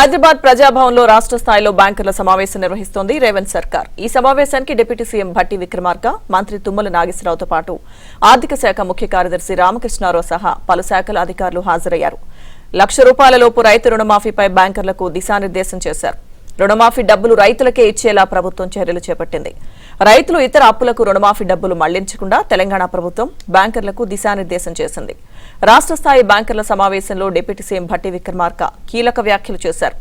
హైదరాబాద్ ప్రజాభవన్లో రాష్ట్ర స్థాయిలో బ్యాంకర్ల సమావేశం నిర్వహిస్తోంది రేవంత్ సర్కార్. ఈ సమావేశానికి డిప్యూటీ సీఎం భట్టి విక్రమార్క, మంత్రి తుమ్మల నాగేశ్వరరావుతో పాటు ఆర్థిక శాఖ ముఖ్య కార్యదర్శి రామకృష్ణారావు సహా పలు శాఖల అధికారులు హాజరయ్యారు. ₹1,00,000 రైతు రుణమాఫీపై బ్యాంకర్లకు దిశానిర్దేశం చేశారు. రుణమాఫీ డబ్బులు రైతులకే ఇచ్చేలా ప్రభుత్వం చర్యలు చేపట్టింది. రైతులు ఇతర అప్పులకు రుణమాఫీ డబ్బులు మళ్లించకుండా తెలంగాణ ప్రభుత్వం బ్యాంకర్లకు దిశానిర్దేశం చేసింది. రాష్ట్ర స్థాయి బ్యాంకర్ల సమావేశంలో డిప్యూటీ సీఎం భట్టి విక్రమార్క కీలక వ్యాఖ్యలు చేశారు.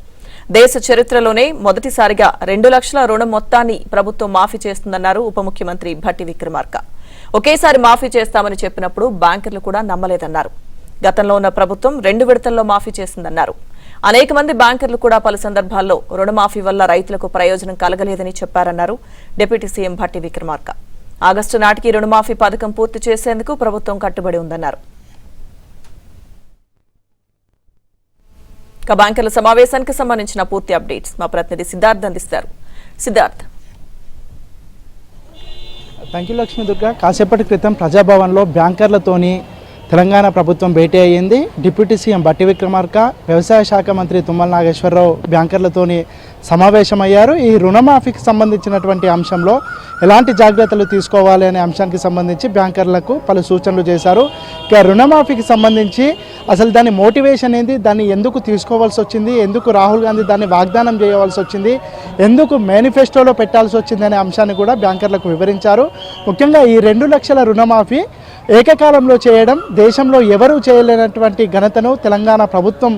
దేశ చరిత్రలోనే మొదటిసారిగా 2 లక్షల రుణం మొత్తాన్ని ప్రభుత్వం మాఫీ చేస్తుందన్నారు ఉప ముఖ్యమంత్రి భట్టి విక్రమార్క. ఒకేసారి మాఫీ చేస్తామని చెప్పినప్పుడు బ్యాంకర్లు కూడా నమ్మలేదన్నారు. గతంలో ఉన్న ప్రభుత్వం 2 విడతల్లో మాఫీ చేసిందన్నారు. అనేక మంది బ్యాంకర్లు కూడా పలు సందర్భాల్లో రుణమాఫీ వల్ల రైతులకు ప్రయోజనం కలగలేదని చెప్పారన్నారు deputy CM Bhatti Vikramarka. August నాటికి రుణమాఫీ పథకం పూర్తి చేసేందుకు ప్రభుత్వం కట్టుబడి ఉందన్నారు. బ్యాంకర్ల సమావేశానికి సంబంధించిన పూర్తి అప్డేట్స్ మా ప్రతినిధి సిద్ధార్థ్ అందిస్తారు. సిద్ధార్థ్. Thank you Lakshmi Durga. కాసేపటి క్రితం ప్రజాభవన్లో బ్యాంకర్లతోని తెలంగాణ ప్రభుత్వం భేటీ అయ్యింది. డిప్యూటీ సీఎం భట్టి విక్రమార్క, వ్యవసాయ శాఖ మంత్రి తుమ్మల నాగేశ్వరరావు బ్యాంకర్లతోని సమావేశమయ్యారు. ఈ రుణమాఫీకి సంబంధించినటువంటి అంశంలో ఎలాంటి జాగ్రత్తలు తీసుకోవాలి అనే అంశానికి సంబంధించి బ్యాంకర్లకు పలు సూచనలు చేశారు. ఇక రుణమాఫీకి సంబంధించి అసలు దాని మోటివేషన్ ఏంది, దాన్ని ఎందుకు తీసుకోవాల్సి వచ్చింది, ఎందుకు రాహుల్ గాంధీ దాన్ని వాగ్దానం చేయవలసి వచ్చింది, ఎందుకు మేనిఫెస్టోలో పెట్టాల్సి వచ్చింది అనే అంశాన్ని కూడా బ్యాంకర్లకు వివరించారు. ముఖ్యంగా ఈ 2 లక్షల రుణమాఫీ ఏకకాలంలో చేయడం దేశంలో ఎవరూ చేయలేనటువంటి ఘనతను తెలంగాణ ప్రభుత్వం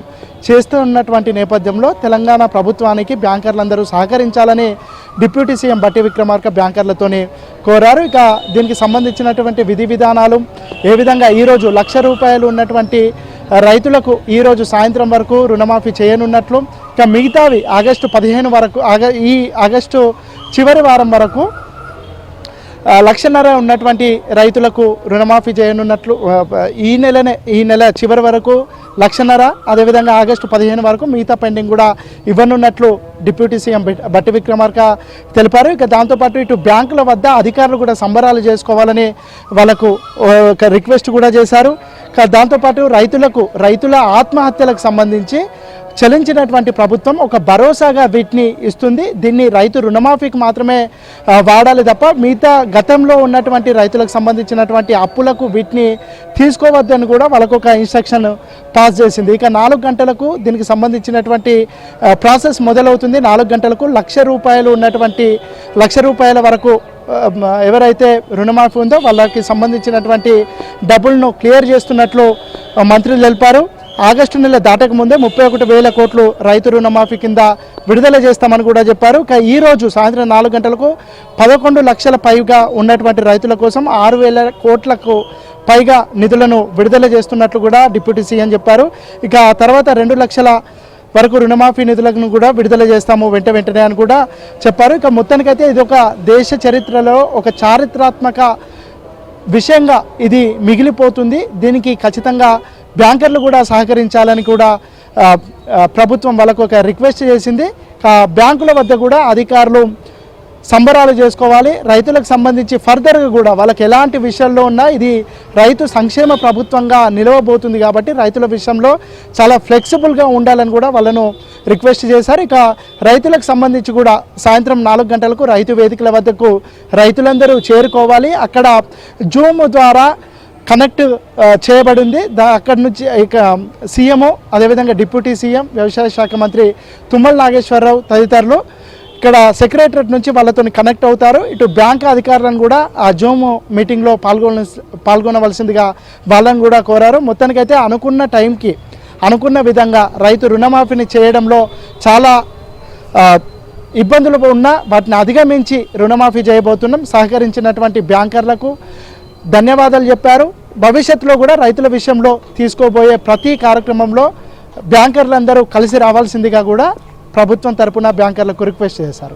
చేస్తున్నటువంటి నేపథ్యంలో తెలంగాణ ప్రభుత్వానికి బ్యాంకర్లందరూ సహకరించాలని డిప్యూటీ సీఎం భట్టి విక్రమార్క బ్యాంకర్లతోని కోరారు. ఇక దీనికి సంబంధించినటువంటి విధి విధానాలు ఏ విధంగా ఈరోజు ₹1,00,000 ఉన్నటువంటి రైతులకు ఈరోజు సాయంత్రం వరకు రుణమాఫీ చేయనున్నట్లు, ఇక మిగతావి ఆగస్టు 15 వరకు ఈ ఆగస్టు చివరి వారం వరకు ₹1,00,000 ఉన్నటువంటి రైతులకు రుణమాఫీ చేయనున్నట్లు, ఈ నెల చివరి వరకు ₹1,00,000, అదేవిధంగా ఆగస్టు 15 వరకు మిగతా పెండింగ్ కూడా ఇవ్వనున్నట్లు డిప్యూటీ సీఎం భట్టి విక్రమార్క తెలిపారు. ఇక దాంతోపాటు ఇటు బ్యాంకుల వద్ద అధికారులు కూడా సంబరాలు చేసుకోవాలని వాళ్ళకు ఒక రిక్వెస్ట్ కూడా చేశారు. దాంతోపాటు రైతుల ఆత్మహత్యలకు సంబంధించి చలించినటువంటి ప్రభుత్వం ఒక భరోసాగా వీటిని ఇస్తుంది. దీన్ని రైతు రుణమాఫీకి మాత్రమే వాడాలి తప్ప మిగతా గతంలో ఉన్నటువంటి రైతులకు సంబంధించినటువంటి అప్పులకు వీటిని తీసుకోవద్దని కూడా వాళ్ళకు ఒక ఇన్స్ట్రక్షన్ పాస్ చేసింది. ఇక 4 గంటలకు దీనికి సంబంధించినటువంటి ప్రాసెస్ మొదలవుతుంది. 4 గంటలకు ₹1,00,000 ఉన్నటువంటి ₹1,00,000 వరకు ఎవరైతే రుణమాఫీ ఉందో వాళ్ళకి సంబంధించినటువంటి డబ్బులను క్లియర్ చేస్తున్నట్లు మంత్రులు తెలిపారు. ఆగస్టు నెల దాటక ముందే 31,000 కోట్లు రైతు రుణమాఫీ కింద విడుదల చేస్తామని కూడా చెప్పారు. ఈ రోజు సాయంత్రం 4 గంటలకు 11 లక్షల పైగా ఉన్నటువంటి రైతుల కోసం 6,000 కోట్లకు పైగా నిధులను విడుదల చేస్తున్నట్లు కూడా డిప్యూటీ సీఎం చెప్పారు. ఇక తర్వాత 2 లక్షల వరకు రుణమాఫీ నిధులను కూడా విడుదల చేస్తాము వెంటనే అని కూడా చెప్పారు. ఇక మొత్తానికైతే ఇది ఒక దేశ చరిత్రలో ఒక చారిత్రాత్మక విషయంగా ఇది మిగిలిపోతుంది. దీనికి ఖచ్చితంగా బ్యాంకర్లు కూడా సహకరించాలని కూడా ప్రభుత్వం వాళ్ళకు ఒక రిక్వెస్ట్ చేసింది. బ్యాంకుల వద్ద కూడా అధికారులు సంబరాలు చేసుకోవాలి. రైతులకు సంబంధించి ఫర్దర్గా కూడా వాళ్ళకి ఎలాంటి విషయాల్లో ఉన్నా ఇది రైతు సంక్షేమ ప్రభుత్వంగా నిలవబోతుంది కాబట్టి రైతుల విషయంలో చాలా ఫ్లెక్సిబుల్గా ఉండాలని కూడా వాళ్ళను రిక్వెస్ట్ చేశారు. ఇక రైతులకు సంబంధించి కూడా సాయంత్రం 4 గంటలకు రైతు వేదికల వద్దకు రైతులందరూ చేరుకోవాలి. అక్కడ జూమ్ ద్వారా కనెక్ట్ చేయబడింది. అక్కడి నుంచి ఇక సీఎం, అదేవిధంగా డిప్యూటీ సీఎం, వ్యవసాయ శాఖ మంత్రి తుమ్మల నాగేశ్వరరావు తదితరులు ఇక్కడ సెక్రటరేట్ నుంచి వాళ్ళతో కనెక్ట్ అవుతారు. ఇటు బ్యాంక్ అధికారులను కూడా ఆ జూమ్ మీటింగ్లో పాల్గొనవలసిందిగా వాళ్ళని కూడా కోరారు. మొత్తానికైతే అనుకున్న టైంకి అనుకున్న విధంగా రైతు రుణమాఫీని చేయడంలో చాలా ఇబ్బందులు ఉన్నా వాటిని అధిగమించి రుణమాఫీ చేయబోతున్నాం. సహకరించినటువంటి బ్యాంకర్లకు ధన్యవాదాలు చెప్పారు. భవిష్యత్తులో కూడా రైతుల విషయంలో తీసుకోబోయే ప్రతి కార్యక్రమంలో బ్యాంకర్లందరూ కలిసి రావాల్సిందిగా కూడా ప్రభుత్వం తరపున బ్యాంకర్లకు రిక్వెస్ట్ చేశారు.